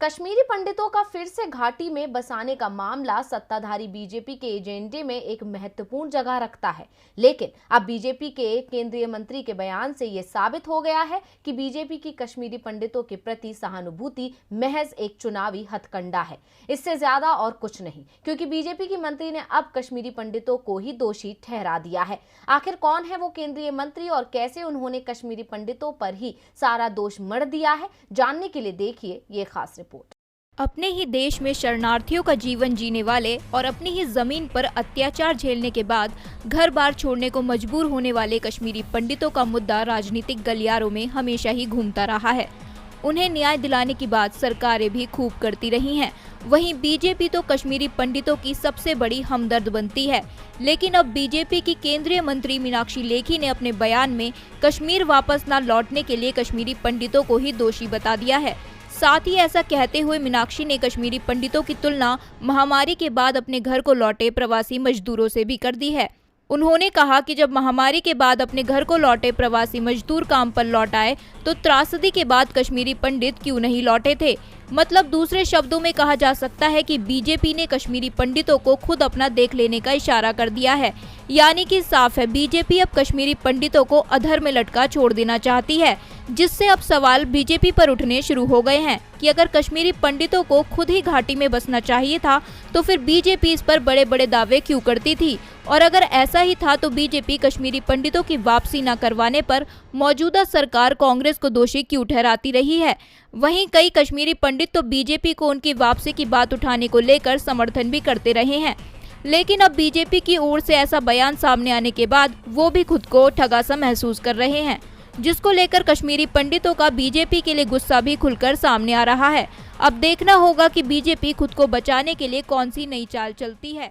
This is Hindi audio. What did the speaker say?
कश्मीरी पंडितों का फिर से घाटी में बसाने का मामला सत्ताधारी बीजेपी के एजेंडे में एक महत्वपूर्ण जगह रखता है। लेकिन अब बीजेपी के केंद्रीय मंत्री के बयान से यह साबित हो गया है कि बीजेपी की कश्मीरी पंडितों के प्रति सहानुभूति महज एक चुनावी हथकंडा है, इससे ज्यादा और कुछ नहीं। क्योंकि बीजेपी की मंत्री ने अब कश्मीरी पंडितों को ही दोषी ठहरा दिया है। आखिर कौन है वो केंद्रीय मंत्री और कैसे उन्होंने कश्मीरी पंडितों पर ही सारा दोष मढ़ दिया है, जानने के लिए देखिए ये खास रिपोर्ट। अपने ही देश में शरणार्थियों का जीवन जीने वाले और अपनी ही जमीन पर अत्याचार झेलने के बाद घर बार छोड़ने को मजबूर होने वाले कश्मीरी पंडितों का मुद्दा राजनीतिक गलियारों में हमेशा ही घूमता रहा है। उन्हें न्याय दिलाने की बात सरकारें भी खूब करती रही हैं। वहीं बीजेपी तो कश्मीरी पंडितों की सबसे बड़ी हमदर्द बनती है। लेकिन अब बीजेपी की केंद्रीय मंत्री मीनाक्षी लेखी ने अपने बयान में कश्मीर वापस न लौटने के लिए कश्मीरी पंडितों को ही दोषी बता दिया है। साथ ही ऐसा कहते हुए मीनाक्षी ने कश्मीरी पंडितों की तुलना महामारी के बाद अपने घर को लौटे प्रवासी मजदूरों से भी कर दी है। उन्होंने कहा कि जब महामारी के बाद अपने घर को लौटे प्रवासी मजदूर काम पर लौट आए तो त्रासदी के बाद कश्मीरी पंडित क्यों नहीं लौटे थे। मतलब दूसरे शब्दों में कहा जा सकता है कि बीजेपी ने कश्मीरी पंडितों को खुद अपना देख लेने का इशारा कर दिया है। यानी कि साफ है, बीजेपी अब कश्मीरी पंडितों को अधर में लटका छोड़ देना चाहती है, जिससे अब सवाल बीजेपी पर उठने शुरू हो गए हैं कि अगर कश्मीरी पंडितों को खुद ही घाटी में बसना चाहिए था तो फिर बीजेपी इस पर बड़े बड़े दावे क्यों करती थी, और अगर ऐसा ही था तो बीजेपी कश्मीरी पंडितों की वापसी न करवाने पर मौजूदा सरकार कांग्रेस को दोषी क्यों ठहराती रही है। वहीं कई कश्मीरी पंडित तो बीजेपी को उनकी वापसी की बात उठाने को लेकर समर्थन भी करते रहे हैं। लेकिन अब बीजेपी की ओर से ऐसा बयान सामने आने के बाद वो भी खुद को ठगा सा महसूस कर रहे हैं, जिसको लेकर कश्मीरी पंडितों का बीजेपी के लिए गुस्सा भी खुलकर सामने आ रहा है। अब देखना होगा कि बीजेपी खुद को बचाने के लिए कौन सी नई चाल चलती है।